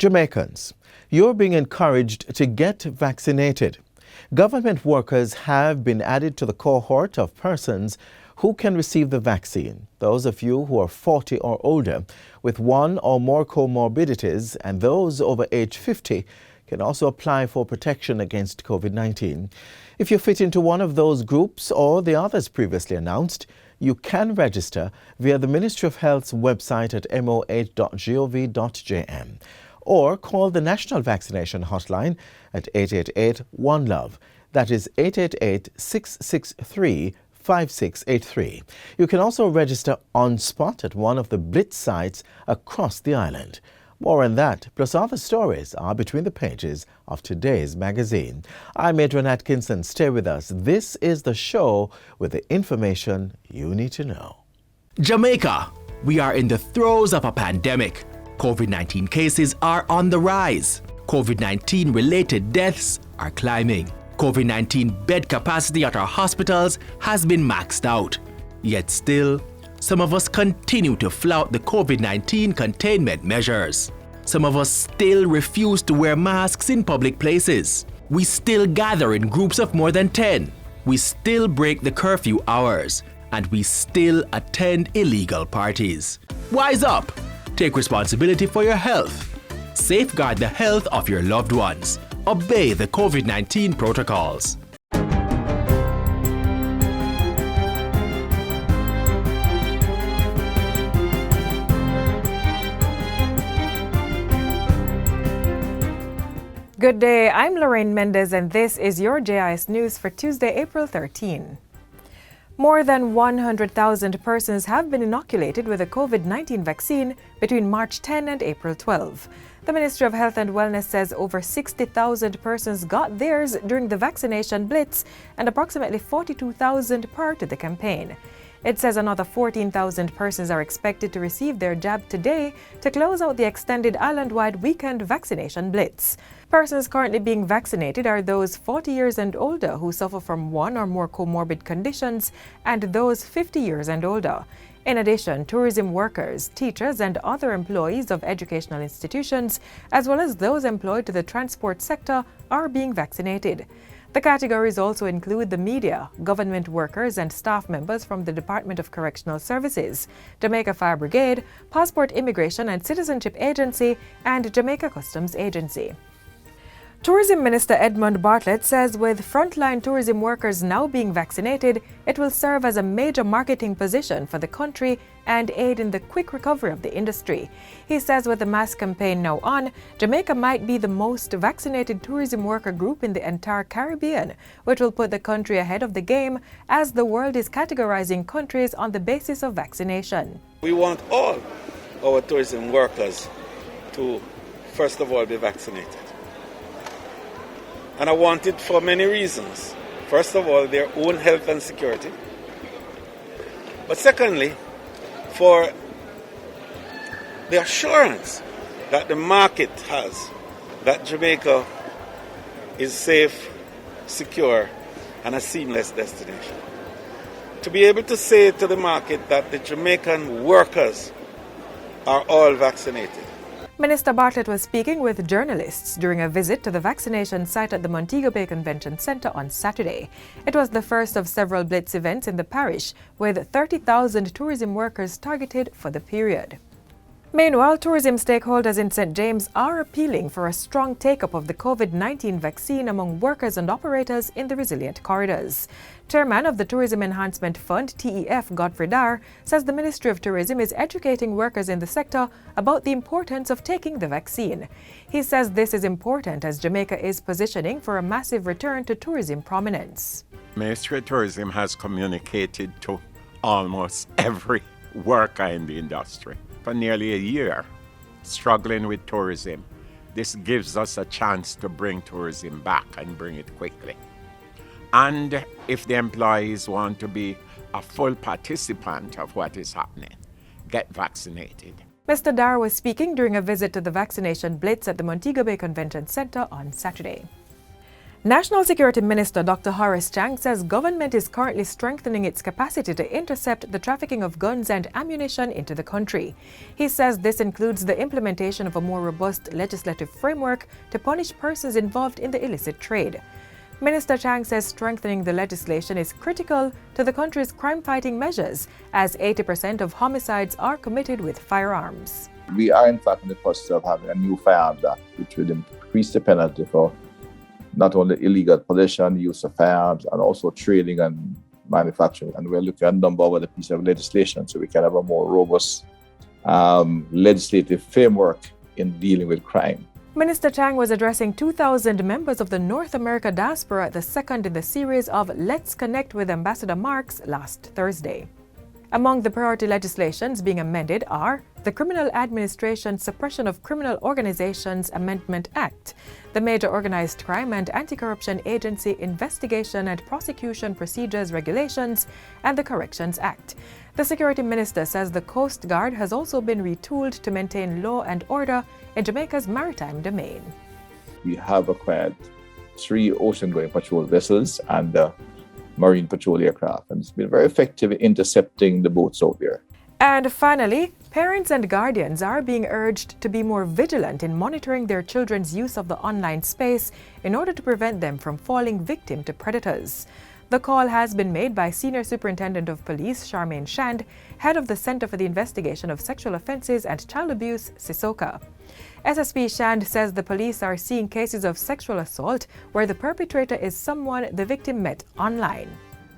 Jamaicans, you're being encouraged to get vaccinated. Government workers have been added to the cohort of persons who can receive the vaccine. Those of you who are 40 or older with one or more comorbidities and those over age 50 can also apply for protection against COVID-19. If you fit into one of those groups or the others previously announced, you can register via the Ministry of Health's website at moh.gov.jm or call the National Vaccination Hotline at 888-1-LOVE. That is 888-663-5683. You can also register on spot at one of the Blitz sites across the island. More on that, plus other stories, are between the pages of today's magazine. I'm Adrian Atkinson. Stay with us. This is the show with the information you need to know. Jamaica, we are in the throes of a pandemic. COVID-19 cases are on the rise. COVID-19 related deaths are climbing. COVID-19 bed capacity at our hospitals has been maxed out. Yet still, some of us continue to flout the COVID-19 containment measures. Some of us still refuse to wear masks in public places. We still gather in groups of more than 10. We still break the curfew hours. And we still attend illegal parties. Wise up! Take responsibility for your health. Safeguard the health of your loved ones. Obey the COVID-19 protocols. Good day, I'm Lorraine Mendez and this is your JIS News for Tuesday, April 13. More than 100,000 persons have been inoculated with a COVID-19 vaccine between March 10 and April 12. The Ministry of Health and Wellness says over 60,000 persons got theirs during the vaccination blitz and approximately 42,000 prior to the campaign. It says another 14,000 persons are expected to receive their jab today to close out the extended island-wide weekend vaccination blitz. Persons currently being vaccinated are those 40 years and older who suffer from one or more comorbid conditions and those 50 years and older. In addition, tourism workers, teachers, and other employees of educational institutions, as well as those employed to the transport sector, are being vaccinated. The categories also include the media, government workers, and staff members from the Department of Correctional Services, Jamaica Fire Brigade, Passport Immigration and Citizenship Agency, and Jamaica Customs Agency. Tourism Minister Edmund Bartlett says with frontline tourism workers now being vaccinated, it will serve as a major marketing position for the country and aid in the quick recovery of the industry. He says with the mass campaign now on, Jamaica might be the most vaccinated tourism worker group in the entire Caribbean, which will put the country ahead of the game as the world is categorizing countries on the basis of vaccination. We want all our tourism workers to, first of all, be vaccinated. And I want it for many reasons. First of all, their own health and security. But secondly, for the assurance that the market has that Jamaica is safe, secure, and a seamless destination. To be able to say to the market that the Jamaican workers are all vaccinated. Minister Bartlett was speaking with journalists during a visit to the vaccination site at the Montego Bay Convention Center on Saturday. It was the first of several blitz events in the parish, with 30,000 tourism workers targeted for the period. Meanwhile, tourism stakeholders in St. James are appealing for a strong take-up of the COVID-19 vaccine among workers and operators in the resilient corridors. Chairman of the Tourism Enhancement Fund, TEF, Godfrey Dar, says the Ministry of Tourism is educating workers in the sector about the importance of taking the vaccine. He says this is important as Jamaica is positioning for a massive return to tourism prominence. Ministry of Tourism has communicated to almost every worker in the industry for nearly a year, struggling with tourism. This gives us a chance to bring tourism back and bring it quickly. And if the employees want to be a full participant of what is happening, get vaccinated. Mr. Dar was speaking during a visit to the vaccination blitz at the Montego Bay Convention Center on Saturday. National Security Minister Dr. Horace Chang says government is currently strengthening its capacity to intercept the trafficking of guns and ammunition into the country. He says this includes the implementation of a more robust legislative framework to punish persons involved in the illicit trade. Minister Chang says strengthening the legislation is critical to the country's crime-fighting measures, as 80% of homicides are committed with firearms. We are in fact in the process of having a new Firearms Act, which would increase the penalty for not only illegal possession, use of firearms, and also trading and manufacturing. And we're looking at a number of other pieces of legislation so we can have a more robust legislative framework in dealing with crime. Minister Chang was addressing 2,000 members of the North America diaspora at the second in the series of Let's Connect with Ambassador Marks last Thursday. Among the priority legislations being amended are the Criminal Administration Suppression of Criminal Organizations Amendment Act, the Major Organized Crime and Anti-Corruption Agency Investigation and Prosecution Procedures Regulations, and the Corrections Act. The Security Minister says the Coast Guard has also been retooled to maintain law and order in Jamaica's maritime domain. We have acquired 3 ocean-going patrol vessels and marine patrol aircraft, and it's been very effective in intercepting the boats out there. And finally, parents and guardians are being urged to be more vigilant in monitoring their children's use of the online space in order to prevent them from falling victim to predators. The call has been made by Senior Superintendent of Police Charmaine Shand, head of the Center for the Investigation of Sexual Offences and Child Abuse, CISOCA. SSP Shand says the police are seeing cases of sexual assault where the perpetrator is someone the victim met online.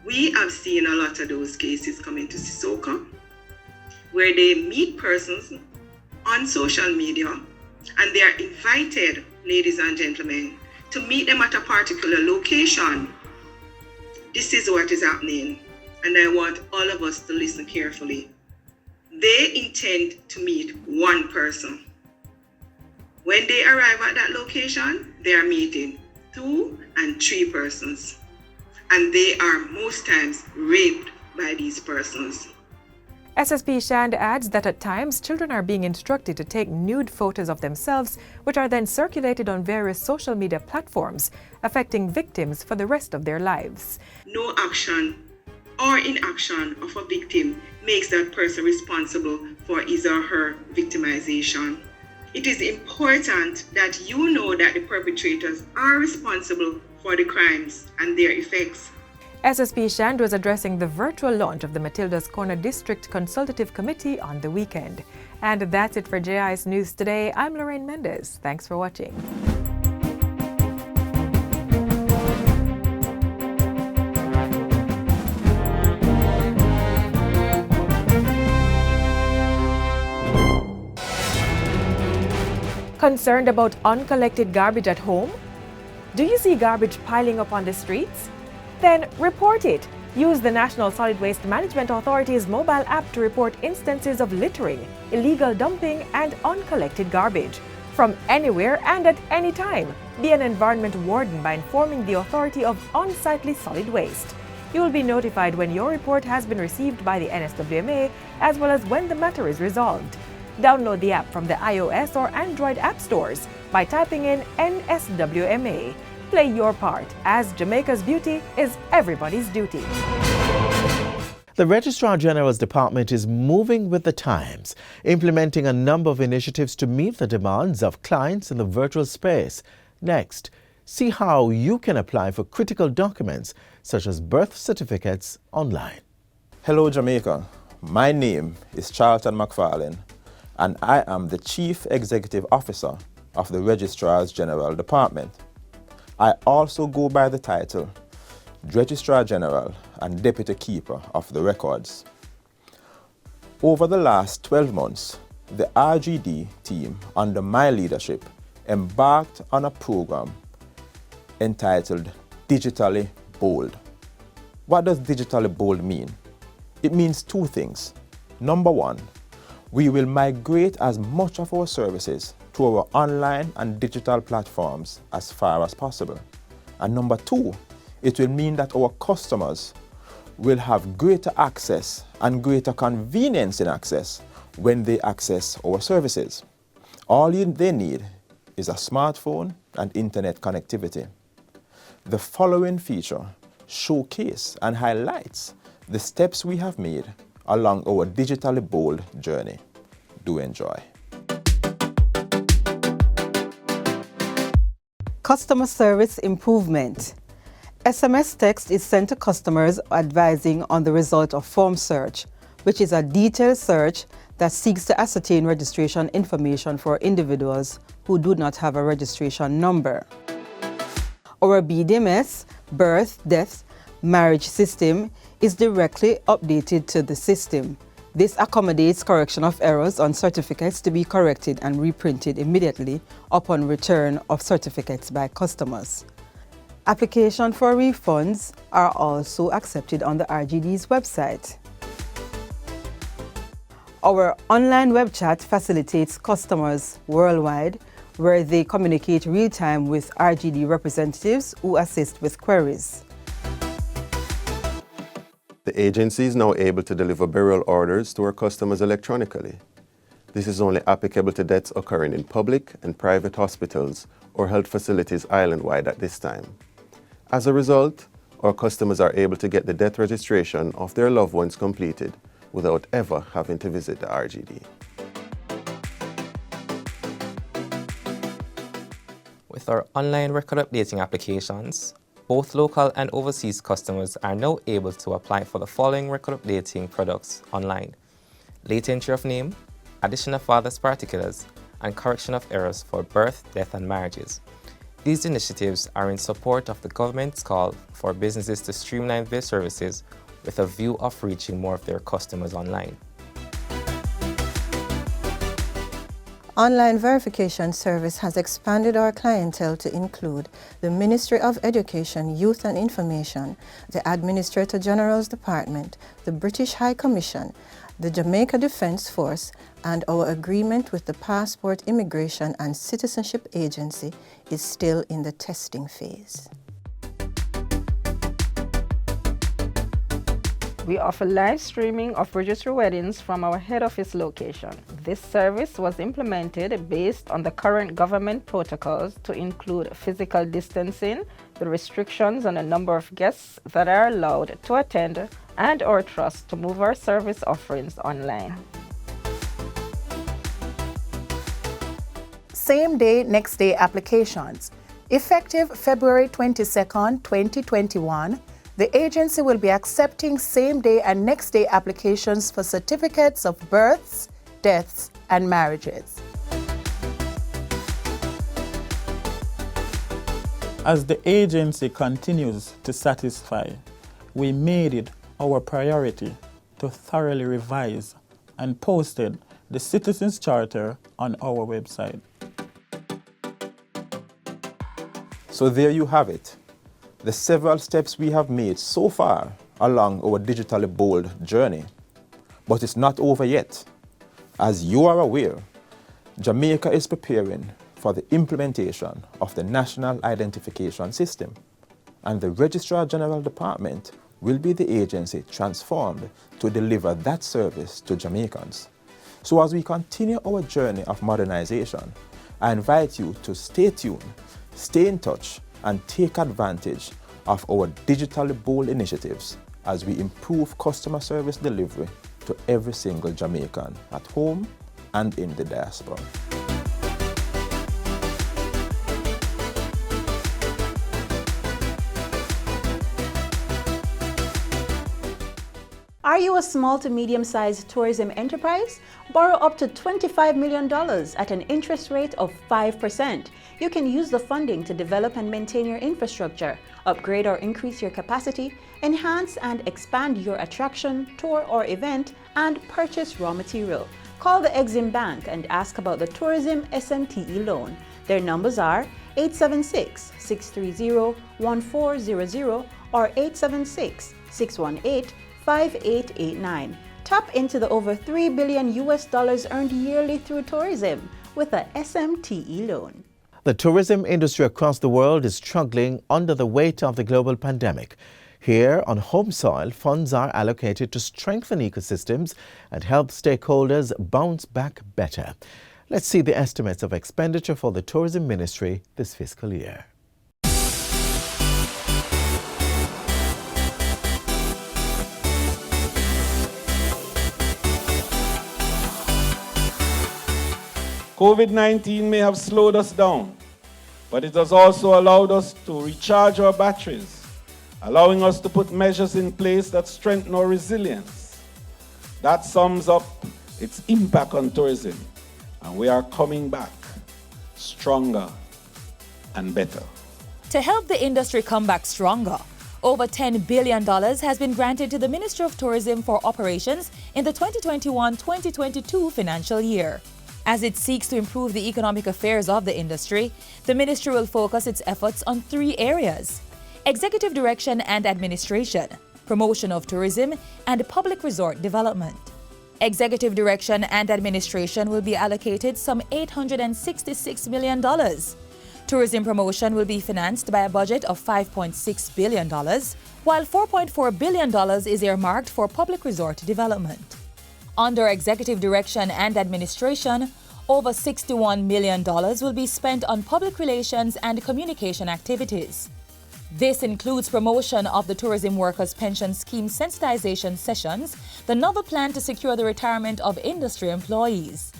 We have seen a lot of those cases coming to CISOCA, where they meet persons on social media and they are invited, ladies and gentlemen, to meet them at a particular location. This is what is happening, and I want all of us to listen carefully. They intend to meet one person. When they arrive at that location, they are meeting 2 and 3 persons, and they are most times raped by these persons. SSP Shand adds that at times children are being instructed to take nude photos of themselves, which are then circulated on various social media platforms, affecting victims for the rest of their lives. No action or inaction of a victim makes that person responsible for his or her victimization. It is important that you know that the perpetrators are responsible for the crimes and their effects. SSP Shand was addressing the virtual launch of the Matilda's Corner District Consultative Committee on the weekend. And that's it for JIS News Today. I'm Lorraine Mendez. Thanks for watching. Concerned about uncollected garbage at home? Do you see garbage piling up on the streets? Then report it. Use the National Solid Waste Management Authority's mobile app to report instances of littering, illegal dumping, and uncollected garbage. From anywhere and at any time, be an environment warden by informing the authority of unsightly solid waste. You will be notified when your report has been received by the NSWMA, as well as when the matter is resolved. Download the app from the iOS or Android app stores by typing in NSWMA. Play your part, as Jamaica's beauty is everybody's duty. The Registrar General's Department is moving with the times, implementing a number of initiatives to meet the demands of clients in the virtual space. Next, see how you can apply for critical documents such as birth certificates online. Hello Jamaica, my name is Charlton McFarlane and I am the Chief Executive Officer of the Registrar's General Department. I also go by the title Registrar General and Deputy Keeper of the Records. Over the last 12 months, the RGD team under my leadership embarked on a program entitled Digitally Bold. What does Digitally Bold mean? It means 2 things. Number 1, we will migrate as much of our services to our online and digital platforms as far as possible. And number 2, it will mean that our customers will have greater access and greater convenience in access when they access our services. All they need is a smartphone and internet connectivity. The following feature showcases and highlights the steps we have made along our digitally bold journey. Do enjoy. Customer service improvement. SMS text is sent to customers advising on the result of form search, which is a detailed search that seeks to ascertain registration information for individuals who do not have a registration number. Our BDMS, birth, death, marriage system is directly updated to the system. This accommodates correction of errors on certificates to be corrected and reprinted immediately upon return of certificates by customers. Application for refunds are also accepted on the RGD's website. Our online web chat facilitates customers worldwide where they communicate real-time with RGD representatives who assist with queries. The agency is now able to deliver burial orders to our customers electronically. This is only applicable to deaths occurring in public and private hospitals or health facilities island-wide at this time. As a result, our customers are able to get the death registration of their loved ones completed without ever having to visit the RGD. With our online record updating applications, both local and overseas customers are now able to apply for the following record updating products online: late entry of name, addition of father's particulars, and correction of errors for birth, death, and marriages. These initiatives are in support of the government's call for businesses to streamline their services with a view of reaching more of their customers online. Online verification service has expanded our clientele to include the Ministry of Education, Youth and Information, the Administrator General's Department, the British High Commission, the Jamaica Defence Force, and our agreement with the Passport, Immigration and Citizenship Agency is still in the testing phase. We offer live streaming of registry weddings from our head office location. This service was implemented based on the current government protocols to include physical distancing, the restrictions on the number of guests that are allowed to attend, and our trust to move our service offerings online. Same-day, next-day applications. Effective February 22nd, 2021, the agency will be accepting same-day and next-day applications for certificates of births, deaths, and marriages. As the agency continues to satisfy, we made it our priority to thoroughly revise and posted the Citizens Charter on our website. So there you have it. The several steps we have made so far along our digitally bold journey. But it's not over yet. As you are aware, Jamaica is preparing for the implementation of the National Identification System, and the Registrar General Department will be the agency transformed to deliver that service to Jamaicans. So as we continue our journey of modernization, I invite you to stay tuned, stay in touch, and take advantage of our digitally bold initiatives as we improve customer service delivery to every single Jamaican at home and in the diaspora. Are you a small to medium-sized tourism enterprise? Borrow up to $25 million at an interest rate of 5%. You can use the funding to develop and maintain your infrastructure, upgrade or increase your capacity, enhance and expand your attraction, tour or event, and purchase raw material. Call the Exim Bank and ask about the Tourism SMTE loan. Their numbers are 876-630-1400 or 876-618-5889. Tap into the over $3 billion earned yearly through tourism with a SMTE loan. The tourism industry across the world is struggling under the weight of the global pandemic. Here on home soil, funds are allocated to strengthen ecosystems and help stakeholders bounce back better. Let's see the estimates of expenditure for the tourism ministry this fiscal year. COVID-19 may have slowed us down, but it has also allowed us to recharge our batteries, allowing us to put measures in place that strengthen our resilience. That sums up its impact on tourism, and we are coming back stronger and better. To help the industry come back stronger, over $10 billion has been granted to the Ministry of Tourism for operations in the 2021-2022 financial year. As it seeks to improve the economic affairs of the industry, the ministry will focus its efforts on 3 areas: executive direction and administration, promotion of tourism, and public resort development. Executive direction and administration will be allocated some $866 million. Tourism promotion will be financed by a budget of $5.6 billion, while $4.4 billion is earmarked for public resort development. Under executive direction and administration, over $61 million will be spent on public relations and communication activities. This includes promotion of the Tourism Workers Pension Scheme sensitization sessions, the novel plan to secure the retirement of industry employees.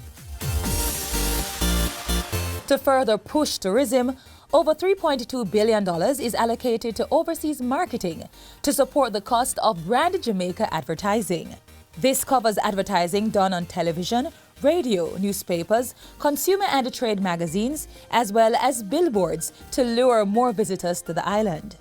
To further push tourism, over $3.2 billion is allocated to overseas marketing to support the cost of brand Jamaica advertising. This covers advertising done on television, radio, newspapers, consumer and trade magazines, as well as billboards to lure more visitors to the island.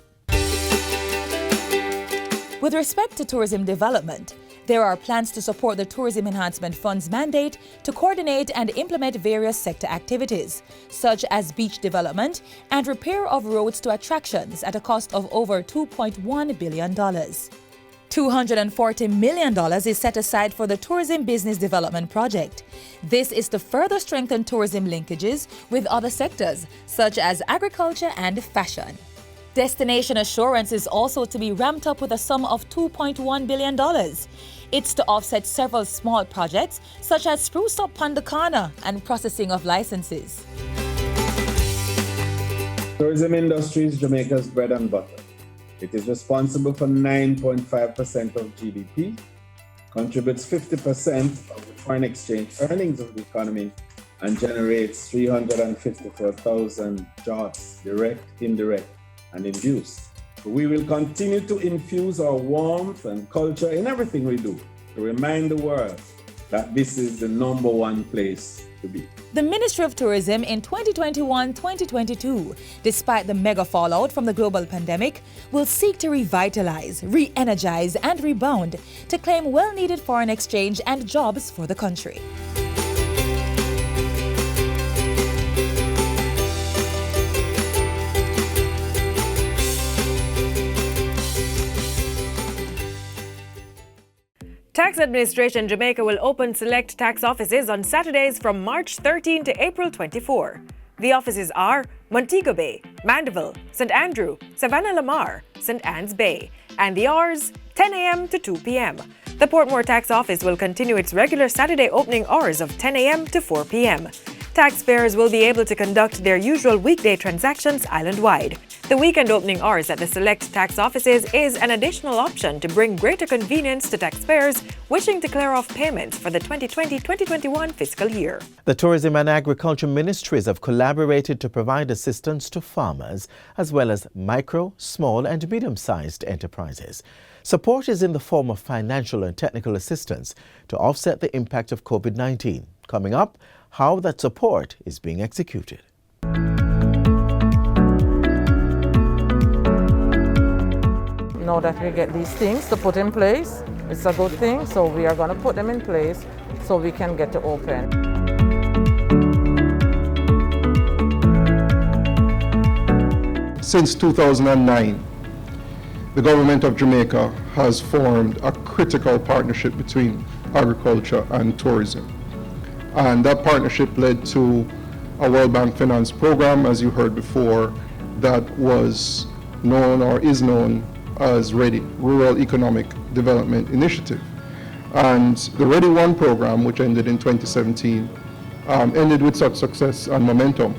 With respect to tourism development, there are plans to support the Tourism Enhancement Fund's mandate to coordinate and implement various sector activities, such as beach development and repair of roads to attractions at a cost of over $2.1 billion. $240 million is set aside for the Tourism Business Development Project. This is to further strengthen tourism linkages with other sectors, such as agriculture and fashion. Destination assurance is also to be ramped up with a sum of $2.1 billion. It's to offset several small projects, such as Spruce Up Pandakana and processing of licenses. Tourism industry is Jamaica's bread and butter. It is responsible for 9.5% of GDP, contributes 50% of the foreign exchange earnings of the economy, and generates 354,000 jobs, direct, indirect, and induced. We will continue to infuse our warmth and culture in everything we do to remind the world that this is the #1 place to be. The Ministry of Tourism in 2021-2022, despite the mega fallout from the global pandemic, will seek to revitalize, re-energize, and rebound to claim well-needed foreign exchange and jobs for the country. Tax Administration Jamaica will open select tax offices on Saturdays from March 13 to April 24. The offices are Montego Bay, Mandeville, St. Andrew, Savannah Lamar, St. Anne's Bay, and the hours 10 a.m. to 2 p.m. The Portmore Tax Office will continue its regular Saturday opening hours of 10 a.m. to 4 p.m. Taxpayers will be able to conduct their usual weekday transactions island-wide. The weekend opening hours at the select tax offices is an additional option to bring greater convenience to taxpayers wishing to clear off payments for the 2020-2021 fiscal year. The Tourism and Agriculture Ministries have collaborated to provide assistance to farmers as well as micro, small and medium-sized enterprises. Support is in the form of financial and technical assistance to offset the impact of COVID-19. Coming up, how that support is being executed. Now that we get these things to put in place, it's a good thing, so we are going to put them in place so we can get to open. Since 2009, the government of Jamaica has formed a critical partnership between agriculture and tourism. And that partnership led to a World Bank finance program, as you heard before, that was known or is known as READY, Rural Economic Development Initiative. And the READY 1 program, which ended in 2017, ended with such success and momentum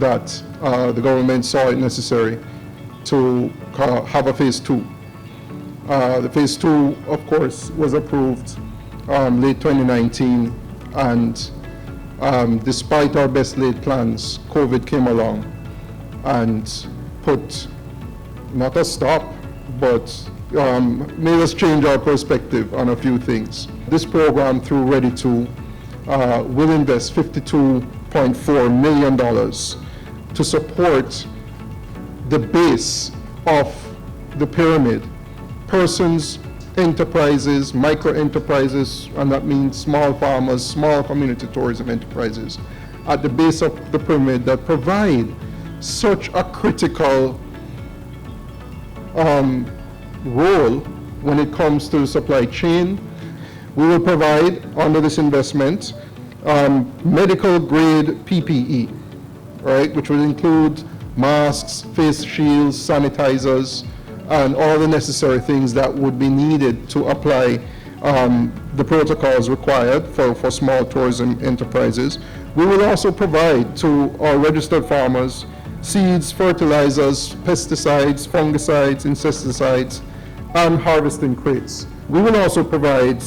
that the government saw it necessary to have a phase 2. The phase 2, of course, was approved late 2019, and Despite our best laid plans, COVID came along and put not a stop, but made us change our perspective on a few things. This program, through Ready2, will invest $52.4 million to support the base of the pyramid, persons, enterprises, micro-enterprises, and that means small farmers, small community tourism enterprises, at the base of the pyramid that provide such a critical role when it comes to the supply chain. We will provide, under this investment, medical grade PPE, right, which will include masks, face shields, sanitizers, and all the necessary things that would be needed to apply the protocols required for small tourism enterprises. We will also provide to our registered farmers seeds, fertilizers, pesticides, fungicides, insecticides, and harvesting crates. We will also provide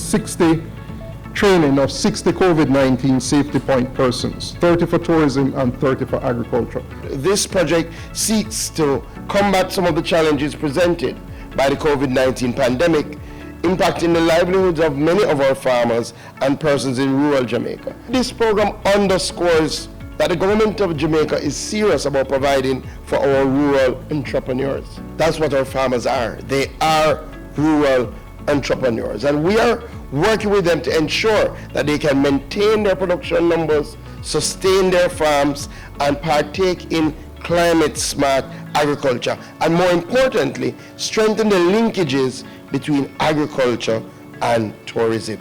training of 60 COVID-19 safety point persons, 30 for tourism and 30 for agriculture. This project seeks to combat some of the challenges presented by the COVID-19 pandemic, impacting the livelihoods of many of our farmers and persons in rural Jamaica. This program underscores that the government of Jamaica is serious about providing for our rural entrepreneurs. That's what our farmers are. They are rural entrepreneurs, and we are working with them to ensure that they can maintain their production numbers, sustain their farms, and partake in climate-smart agriculture, and more importantly, strengthen the linkages between agriculture and tourism.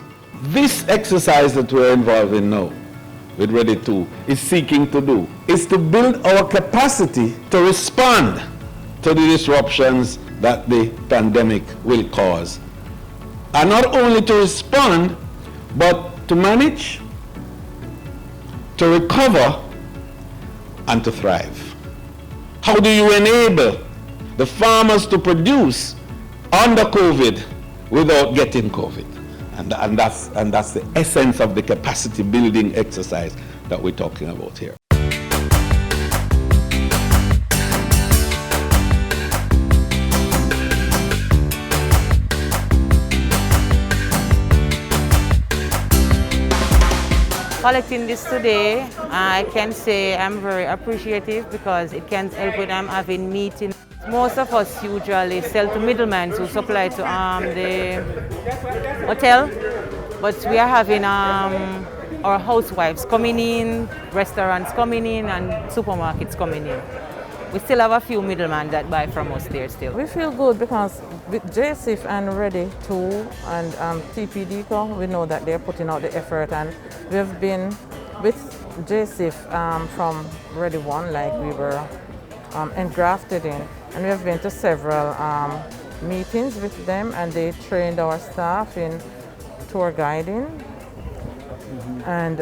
This exercise that we're involved in now, with Ready2, is seeking to do is to build our capacity to respond to the disruptions that the pandemic will cause. And not only to respond, but to manage, to recover, and to thrive. How do you enable the farmers to produce under COVID without getting COVID? And that's the essence of the capacity building exercise that we're talking about here. Collecting this today, I can say I'm very appreciative because it can help when I'm having meetings. Most of us usually sell to middlemen who supply to the hotel, but we are having our housewives coming in, restaurants coming in, and supermarkets coming in. We still have a few middlemen that buy from us there still. We feel good because with JSIF and Ready2 and TPD, we know that they're putting out the effort, and we've been with JSIF from Ready1, like we were engrafted in, and we have been to several meetings with them, and they trained our staff in tour guiding and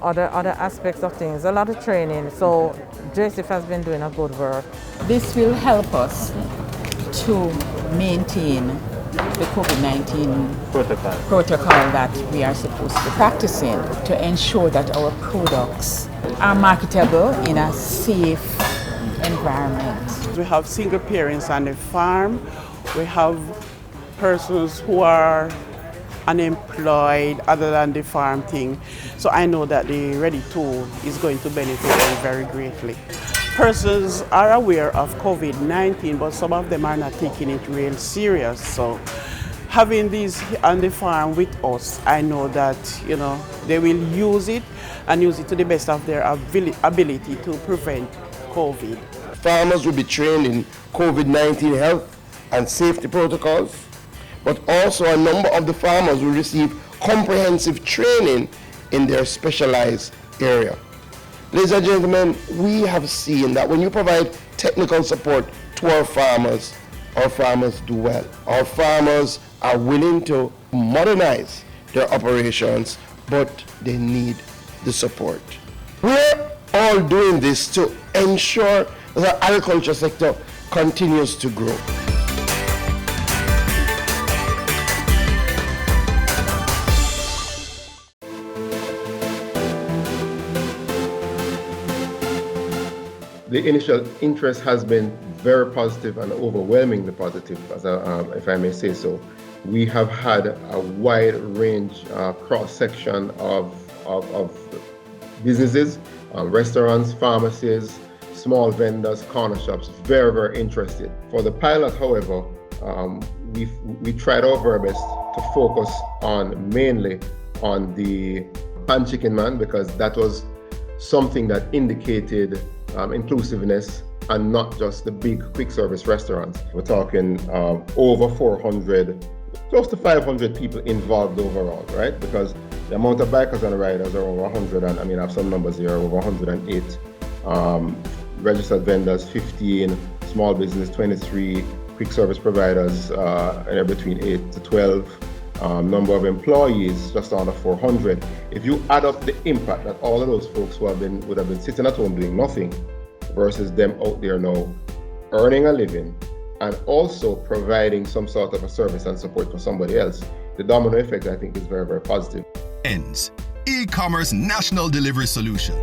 other aspects of things, a lot of training. So JSIF has been doing a good work. This will help us to maintain the COVID-19 protocol that we are supposed to be practicing to ensure that our products are marketable in a safe environment. We have single parents on the farm. We have persons who are unemployed other than the farm thing. So I know that the Ready2 is going to benefit them very greatly. Persons are aware of COVID-19, but some of them are not taking it real serious. So having these on the farm with us, I know that they will use it and use it to the best of their ability to prevent COVID. Farmers will be trained in COVID-19 health and safety protocols, but also a number of the farmers will receive comprehensive training in their specialized area. Ladies and gentlemen, we have seen that when you provide technical support to our farmers do well. Our farmers are willing to modernize their operations, but they need the support. We're all doing this to ensure that our agriculture sector continues to grow. The initial interest has been very positive and overwhelmingly positive, if I may say so. We have had a wide range, cross-section of businesses, restaurants, pharmacies, small vendors, corner shops, very, very interested. For the pilot, however, we tried our very best to focus mainly on the pan chicken man, because that was something that indicated inclusiveness and not just the big quick service restaurants. We're talking over 400, close to 500 people involved overall, right? Because the amount of bikers and riders are over 100, and I have some numbers here, over 108. Registered vendors, 15, small business, 23, quick service providers, between 8 to 12. Number of employees, just under 400. If you add up the impact that all of those folks who would have been sitting at home doing nothing versus them out there now earning a living and also providing some sort of a service and support for somebody else, the domino effect, I think, is very, very positive. ENDS, e-commerce national delivery solution.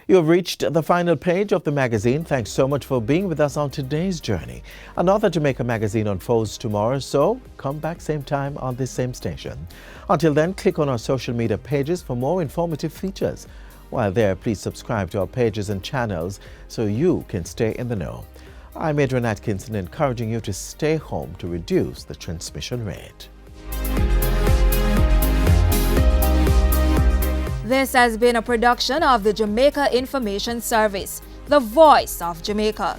You have reached the final page of the magazine. Thanks so much for being with us on today's journey. Another Jamaica Magazine unfolds tomorrow, so come back same time on this same station. Until then, click on our social media pages for more informative features. While there, please subscribe to our pages and channels so you can stay in the know. I'm Adrian Atkinson, encouraging you to stay home to reduce the transmission rate. This has been a production of the Jamaica Information Service, the voice of Jamaica.